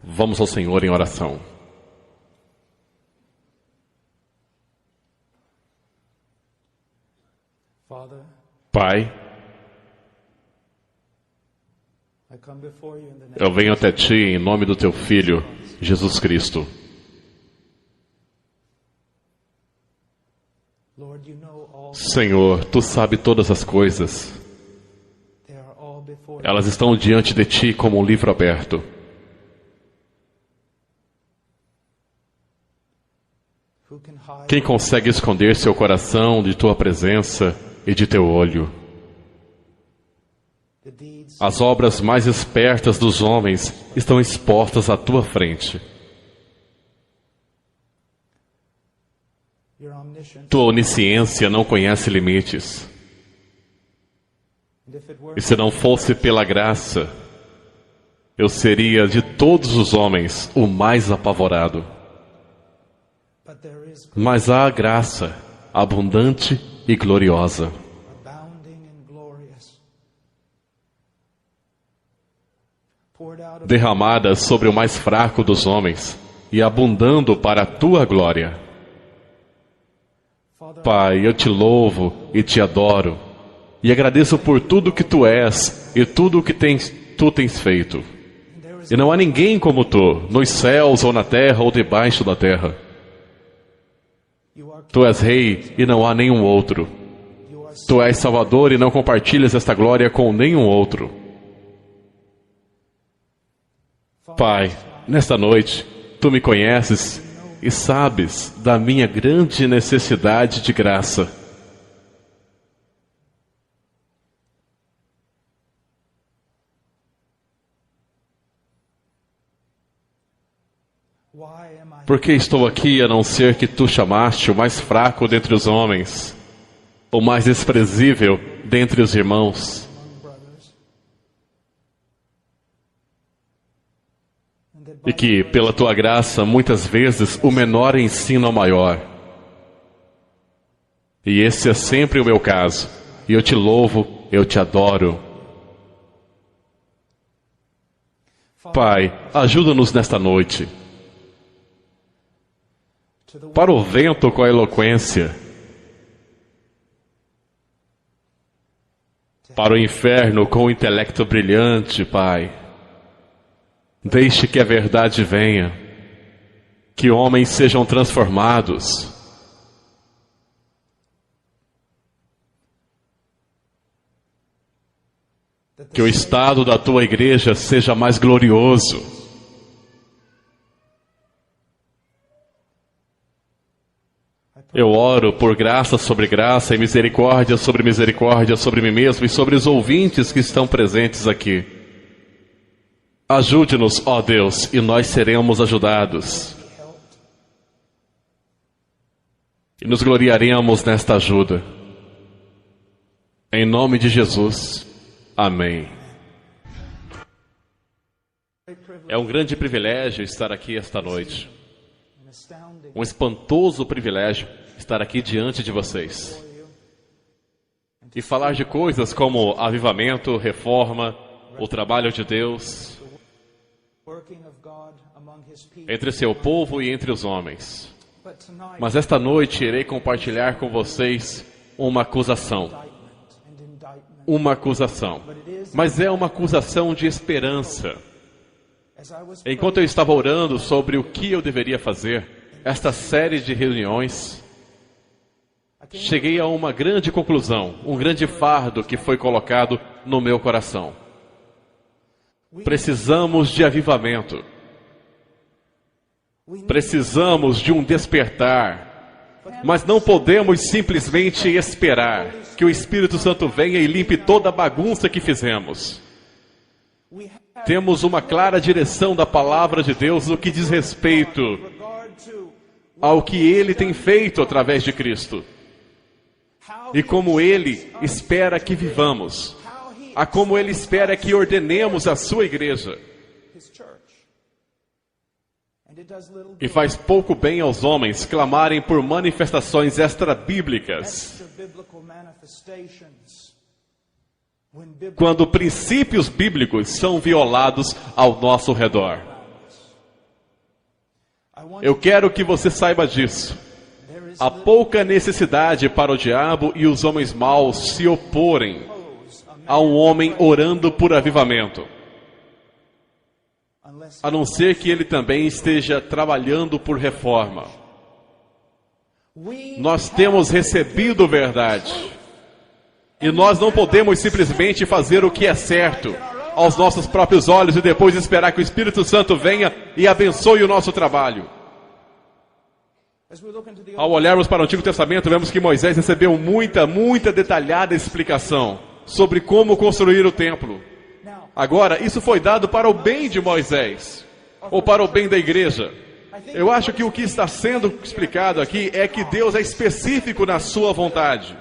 Vamos ao Senhor em oração. Pai, eu venho até Ti em nome do Teu Filho, Jesus Cristo. Senhor, Tu sabes todas as coisas. Elas estão diante de Ti como um livro aberto. Quem consegue esconder seu coração de Tua presença e de Teu olho? As obras mais espertas dos homens estão expostas à Tua frente. Tua onisciência não conhece limites. E se não fosse pela graça, eu seria de todos os homens o mais apavorado. Mas há a graça abundante e gloriosa, derramada sobre o mais fraco dos homens e abundando para a Tua glória. Pai, eu Te louvo e Te adoro e agradeço por tudo que Tu és e tudo o que Tu tens feito. E não há ninguém como Tu, nos céus ou na terra ou debaixo da terra. Tu és Rei e não há nenhum outro. Tu és Salvador e não compartilhas esta glória com nenhum outro. Pai, nesta noite, Tu me conheces e sabes da minha grande necessidade de graça. Por que estou aqui a não ser que Tu chamaste o mais fraco dentre os homens, o mais desprezível dentre os irmãos? E que, pela Tua graça, muitas vezes o menor ensina o maior. E esse é sempre o meu caso. E eu Te louvo, eu Te adoro. Pai, ajuda-nos nesta noite. Para o vento com a eloquência. Para o inferno com o intelecto brilhante, Pai. Deixe que a verdade venha, que homens sejam transformados. Que o estado da Tua igreja seja mais glorioso. Eu oro por graça sobre graça e misericórdia sobre mim mesmo e sobre os ouvintes que estão presentes aqui. Ajude-nos, ó Deus, e nós seremos ajudados. E nos gloriaremos nesta ajuda. Em nome de Jesus. Amém. É um grande privilégio estar aqui esta noite. Um espantoso privilégio estar aqui diante de vocês. E falar de coisas como avivamento, reforma, o trabalho de Deus entre seu povo e entre os homens. Mas esta noite irei compartilhar com vocês uma acusação. Uma acusação. Mas é uma acusação de esperança. Enquanto eu estava orando sobre o que eu deveria fazer, esta série de reuniões, cheguei a uma grande conclusão, um grande fardo que foi colocado no meu coração. Precisamos de avivamento. Precisamos de um despertar. Mas não podemos simplesmente esperar que o Espírito Santo venha e limpe toda a bagunça que fizemos. Temos uma clara direção da palavra de Deus no que diz respeito ao que Ele tem feito através de Cristo. E como Ele espera que vivamos. A como Ele espera que ordenemos a sua igreja. E faz pouco bem aos homens clamarem por manifestações extra-bíblicas. quando princípios bíblicos são violados ao nosso redor. Eu quero que você saiba disso. Há pouca necessidade para o diabo e os homens maus se oporem a um homem orando por avivamento, a não ser que ele também esteja trabalhando por reforma. Nós temos recebido verdade, e nós não podemos simplesmente fazer o que é certo aos nossos próprios olhos e depois esperar que o Espírito Santo venha e abençoe o nosso trabalho. Ao olharmos para o Antigo Testamento, vemos que Moisés recebeu muita detalhada explicação sobre como construir o templo. Agora, isso foi dado para o bem de Moisés, ou para o bem da igreja. Eu acho que o que está sendo explicado aqui é que Deus é específico na sua vontade.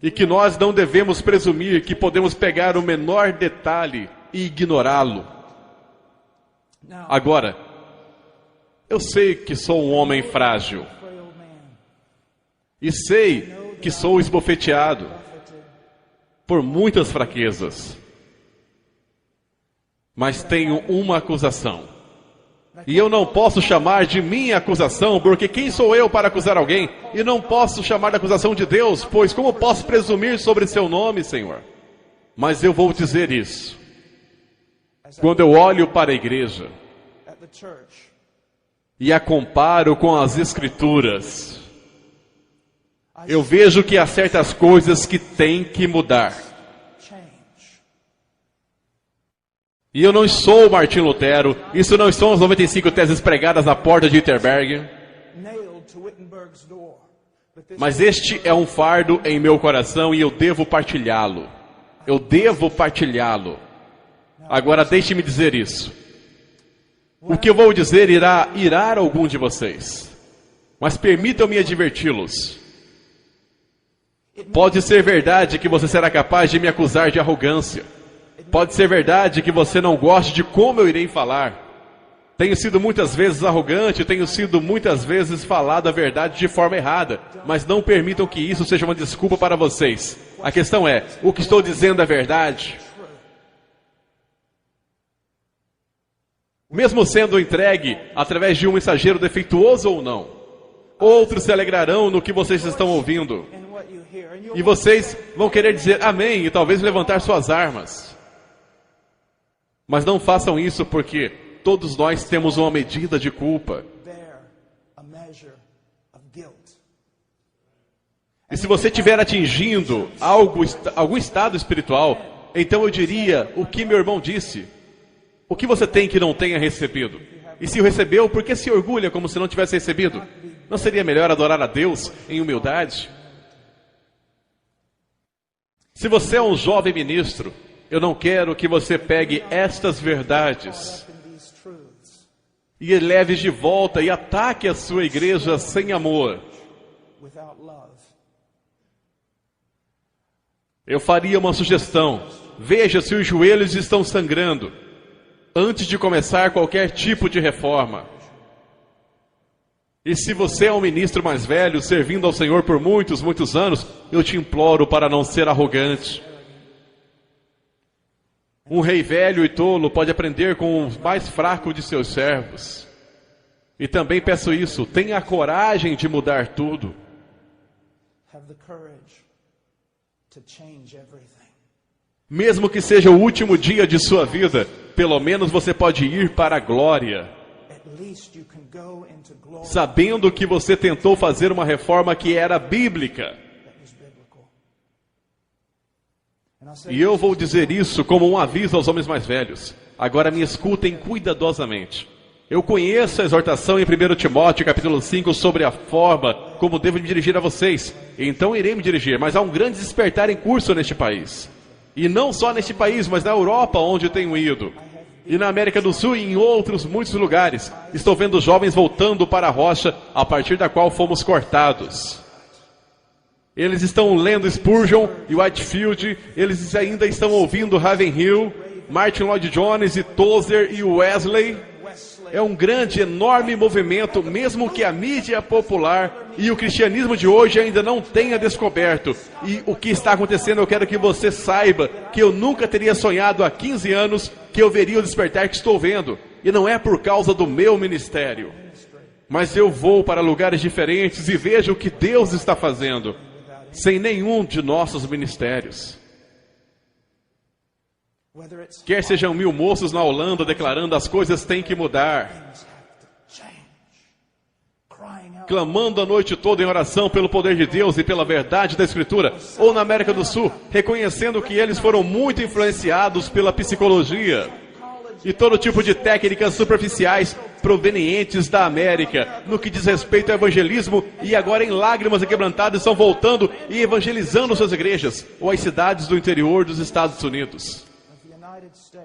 E que nós não devemos presumir que podemos pegar o menor detalhe e ignorá-lo. Agora, eu sei que sou um homem frágil. E sei que sou esbofeteado por muitas fraquezas. Mas tenho uma acusação. E eu não posso chamar de minha acusação, porque quem sou eu para acusar alguém? E não posso chamar de acusação de Deus, pois como posso presumir sobre seu nome, Senhor? Mas eu vou dizer isso. Quando eu olho para a igreja e a comparo com as Escrituras, eu vejo que há certas coisas que têm que mudar. E eu não sou Martim Lutero, isso não são as 95 teses pregadas na porta de Wittenberg. Mas este é um fardo em meu coração e eu devo partilhá-lo. Eu devo partilhá-lo. Agora deixe-me dizer isso. O que eu vou dizer irá irar algum de vocês. Mas permitam-me adverti-los. Pode ser verdade que você será capaz de me acusar de arrogância. Pode ser verdade que você não goste de como eu irei falar. Tenho sido muitas vezes arrogante, tenho sido muitas vezes falado a verdade de forma errada, mas não permitam que isso seja uma desculpa para vocês. A questão é, o que estou dizendo é verdade? Mesmo sendo entregue através de um mensageiro defeituoso ou não, outros se alegrarão no que vocês estão ouvindo. E vocês vão querer dizer amém e talvez levantar suas armas. Mas não façam isso porque todos nós temos uma medida de culpa. E se você estiver atingindo algum estado espiritual, então eu diria o que meu irmão disse. O que você tem que não tenha recebido? E se o recebeu, por que se orgulha como se não tivesse recebido? Não seria melhor adorar a Deus em humildade? Se você é um jovem ministro, eu não quero que você pegue estas verdades e leve de volta e ataque a sua igreja sem amor. Eu faria uma sugestão. Veja se os joelhos estão sangrando antes de começar qualquer tipo de reforma. E se você é um ministro mais velho, servindo ao Senhor por muitos anos, eu te imploro para não ser arrogante. Um rei velho e tolo pode aprender com o mais fraco de seus servos. E também peço isso, tenha a coragem de mudar tudo. Mesmo que seja o último dia de sua vida, pelo menos você pode ir para a glória. Sabendo que você tentou fazer uma reforma que era bíblica. E eu vou dizer isso como um aviso aos homens mais velhos. Agora me escutem cuidadosamente. Eu conheço a exortação em 1 Timóteo, capítulo 5, sobre a forma como devo me dirigir a vocês. Então irei me dirigir, mas há um grande despertar em curso neste país. E não só neste país, mas na Europa, onde tenho ido. E na América do Sul e em outros muitos lugares. Estou vendo jovens voltando para a rocha, a partir da qual fomos cortados. Eles estão lendo Spurgeon e Whitefield, eles ainda estão ouvindo Ravenhill, Martin Lloyd Jones e Tozer e Wesley. É um grande, enorme movimento, mesmo que a mídia popular e o cristianismo de hoje ainda não tenha descoberto. E o que está acontecendo, eu quero que você saiba que eu nunca teria sonhado há 15 anos que eu veria o despertar que estou vendo. E não é por causa do meu ministério. Mas eu vou para lugares diferentes e vejo o que Deus está fazendo, sem nenhum de nossos ministérios. Quer sejam 1000 moços na Holanda declarando as coisas têm que mudar, clamando a noite toda em oração pelo poder de Deus e pela verdade da Escritura, ou na América do Sul, reconhecendo que eles foram muito influenciados pela psicologia e todo tipo de técnicas superficiais provenientes da América, no que diz respeito ao evangelismo, e agora em lágrimas e quebrantadas estão voltando e evangelizando suas igrejas, ou as cidades do interior dos Estados Unidos,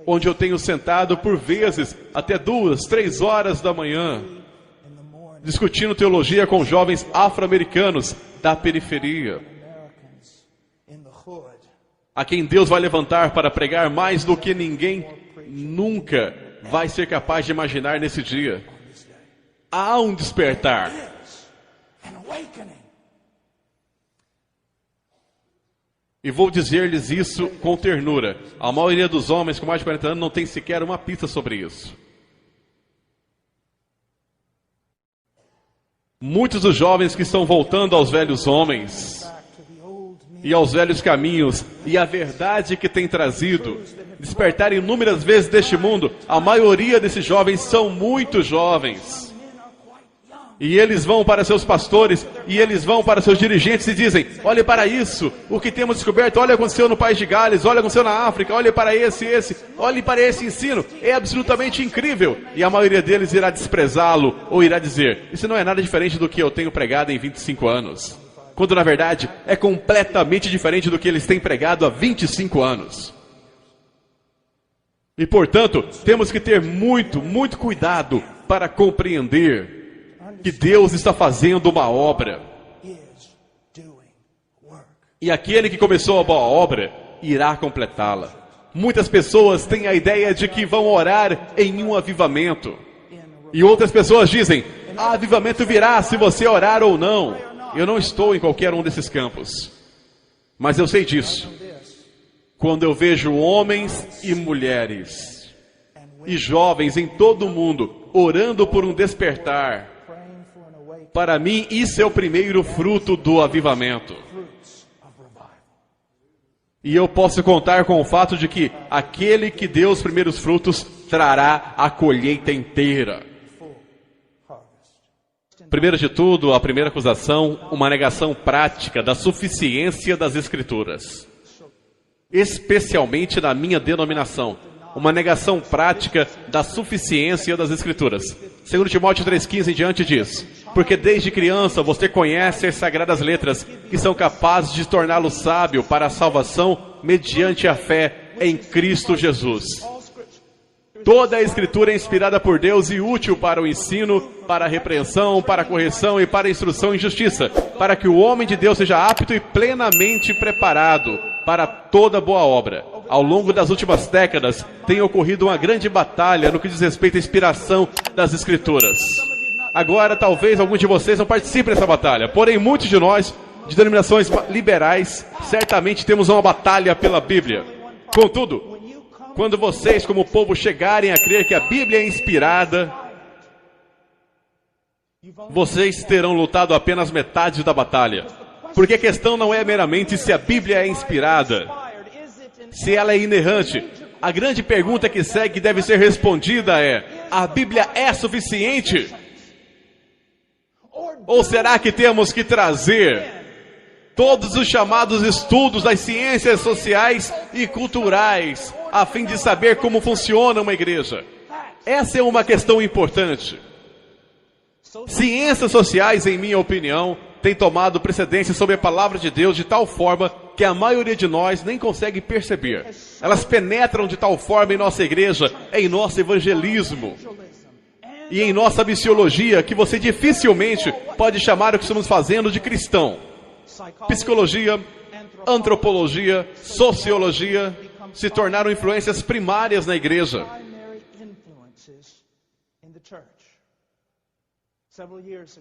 onde eu tenho sentado por vezes até 2, 3 horas da manhã, discutindo teologia com jovens afro-americanos da periferia, a quem Deus vai levantar para pregar mais do que ninguém nunca vai ser capaz de imaginar nesse dia. Há um despertar. E vou dizer-lhes isso com ternura. A maioria dos homens com mais de 40 anos não tem sequer uma pista sobre isso. Muitos dos jovens que estão voltando aos velhos homens e aos velhos caminhos e a verdade que tem trazido despertar inúmeras vezes deste mundo, a maioria desses jovens são muito jovens. E eles vão para seus pastores, e eles vão para seus dirigentes e dizem: olhe para isso, o que temos descoberto, olha o que aconteceu no país de Gales, olha o que aconteceu na África, olhe para esse, olhe para esse ensino, é absolutamente incrível. E a maioria deles irá desprezá-lo, ou irá dizer: isso não é nada diferente do que eu tenho pregado em 25 anos. Quando na verdade é completamente diferente do que eles têm pregado há 25 anos. E portanto, temos que ter muito, muito cuidado para compreender que Deus está fazendo uma obra. E aquele que começou a boa obra irá completá-la. Muitas pessoas têm a ideia de que vão orar em um avivamento. E outras pessoas dizem: avivamento virá se você orar ou não. Eu não estou em qualquer um desses campos. Mas eu sei disso. Quando eu vejo homens e mulheres e jovens em todo o mundo orando por um despertar, para mim isso é o primeiro fruto do avivamento. E eu posso contar com o fato de que aquele que deu os primeiros frutos trará a colheita inteira. Primeiro de tudo, a primeira acusação, uma negação prática da suficiência das Escrituras. Especialmente na minha denominação, uma negação prática da suficiência das Escrituras. 2 Timóteo 3,15 em diante diz: porque desde criança você conhece as sagradas letras, que são capazes de torná-lo sábio para a salvação mediante a fé em Cristo Jesus. Toda a Escritura é inspirada por Deus e útil para o ensino, para a repreensão, para a correção e para a instrução em justiça, para que o homem de Deus seja apto e plenamente preparado para toda boa obra. Ao longo das últimas décadas, tem ocorrido uma grande batalha no que diz respeito à inspiração das Escrituras. Agora, talvez alguns de vocês não participem dessa batalha, porém muitos de nós, de denominações liberais, certamente temos uma batalha pela Bíblia. Contudo, quando vocês, como povo, chegarem a crer que a Bíblia é inspirada, vocês terão lutado apenas metade da batalha. Porque a questão não é meramente se a Bíblia é inspirada, se ela é inerrante. A grande pergunta que segue deve ser respondida é: a Bíblia é suficiente? Ou será que temos que trazer todos os chamados estudos das ciências sociais e culturais a fim de saber como funciona uma igreja? Essa é uma questão importante. Ciências sociais, em minha opinião, têm tomado precedência sobre a palavra de Deus de tal forma que a maioria de nós nem consegue perceber. Elas penetram de tal forma em nossa igreja, em nosso evangelismo e em nossa missiologia, que você dificilmente pode chamar o que estamos fazendo de cristão. Psicologia, antropologia, sociologia se tornaram influências primárias na igreja.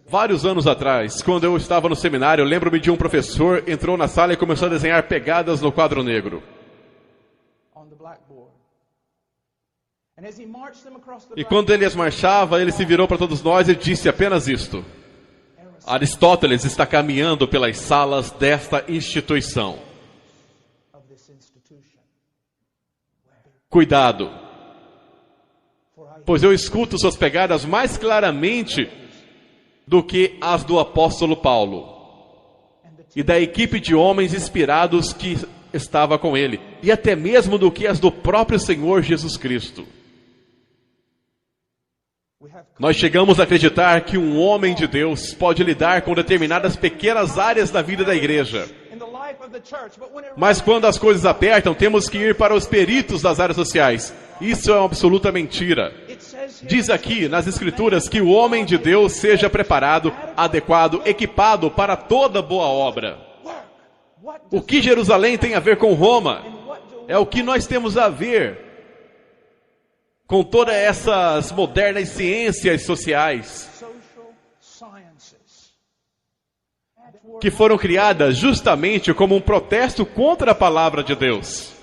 Vários anos atrás, quando eu estava no seminário, lembro-me de um professor entrou na sala e começou a desenhar pegadas no quadro negro. E quando ele as marchava, ele se virou para todos nós e disse apenas isto: Aristóteles está caminhando pelas salas desta instituição. Cuidado, pois eu escuto suas pegadas mais claramente do que as do apóstolo Paulo e da equipe de homens inspirados que estava com ele, e até mesmo do que as do próprio Senhor Jesus Cristo. Nós chegamos a acreditar que um homem de Deus pode lidar com determinadas pequenas áreas da vida da igreja. Mas quando as coisas apertam, temos que ir para os peritos das áreas sociais. Isso é uma absoluta mentira. Diz aqui nas Escrituras que o homem de Deus seja preparado, adequado, equipado para toda boa obra. O que Jerusalém tem a ver com Roma? É o que nós temos a ver com todas essas modernas ciências sociais que foram criadas justamente como um protesto contra a palavra de Deus.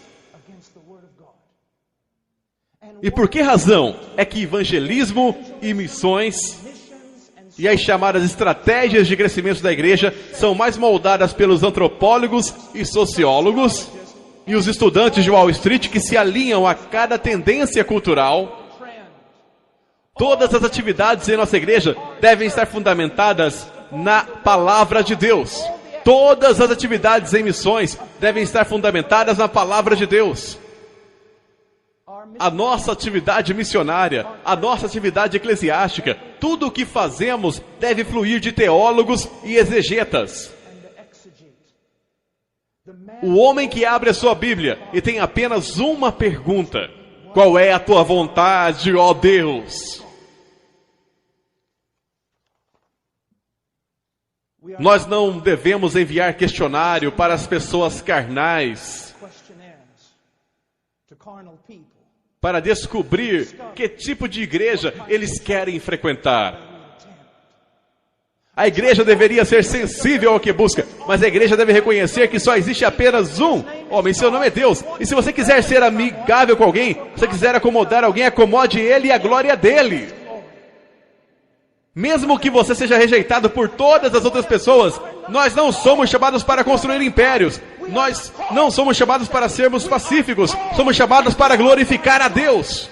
E por que razão é que evangelismo e missões e as chamadas estratégias de crescimento da igreja são mais moldadas pelos antropólogos e sociólogos e os estudantes de Wall Street que se alinham a cada tendência cultural? Todas as atividades em nossa igreja devem estar fundamentadas na palavra de Deus. Todas as atividades em missões devem estar fundamentadas na palavra de Deus. A nossa atividade missionária, a nossa atividade eclesiástica, tudo o que fazemos deve fluir de teólogos e exegetas. O homem que abre a sua Bíblia e tem apenas uma pergunta: qual é a tua vontade, ó Deus? Nós não devemos enviar questionário para as pessoas carnais para descobrir que tipo de igreja eles querem frequentar. A igreja deveria ser sensível ao que busca, mas a igreja deve reconhecer que só existe apenas um homem, seu nome é Deus. E se você quiser ser amigável com alguém, se você quiser acomodar alguém, acomode ele e a glória dele. Mesmo que você seja rejeitado por todas as outras pessoas, nós não somos chamados para construir impérios. Nós não somos chamados para sermos pacíficos. Somos chamados para glorificar a Deus.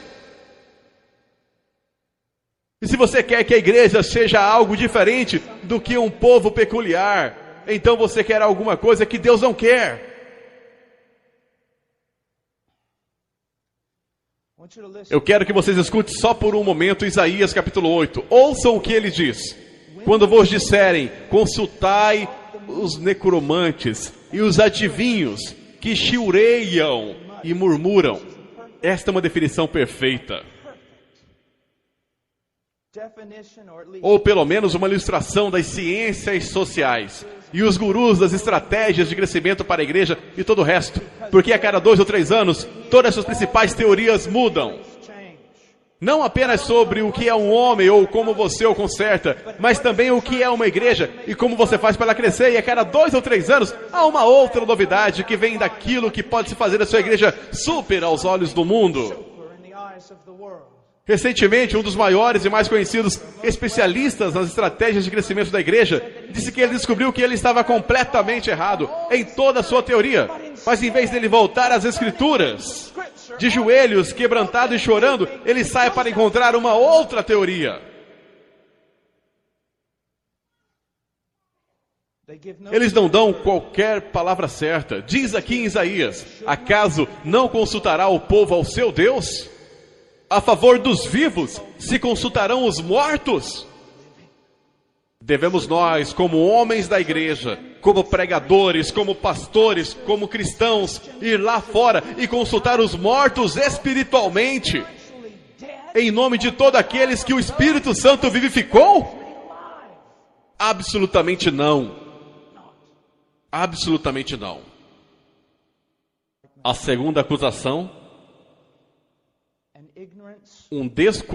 E se você quer que a igreja seja algo diferente do que um povo peculiar, então você quer alguma coisa que Deus não quer. Eu quero que vocês escutem só por um momento Isaías capítulo 8. Ouçam o que ele diz. Quando vos disserem, consultai os necromantes e os adivinhos que chiureiam e murmuram. Esta é uma definição perfeita. Ou pelo menos uma ilustração das ciências sociais e os gurus das estratégias de crescimento para a igreja e todo o resto, porque a cada 2 ou 3 anos todas as suas principais teorias mudam, não apenas sobre o que é um homem ou como você o conserta, mas também o que é uma igreja e como você faz para ela crescer. E a cada 2 ou 3 anos há uma outra novidade que vem daquilo que pode se fazer da sua igreja super aos olhos do mundo. Recentemente, um dos maiores e mais conhecidos especialistas nas estratégias de crescimento da igreja disse que ele descobriu que ele estava completamente errado em toda a sua teoria. Mas em vez dele voltar às escrituras, de joelhos, quebrantado e chorando, ele sai para encontrar uma outra teoria. Eles não dão qualquer palavra certa. Diz aqui em Isaías: acaso não consultará o povo ao seu Deus? A favor dos vivos se consultarão os mortos? Devemos nós, como homens da igreja, como pregadores, como pastores, como cristãos, ir lá fora e consultar os mortos espiritualmente, em nome de todos aqueles que o Espírito Santo vivificou? Absolutamente não. Absolutamente não. A segunda acusação: um desconhecimento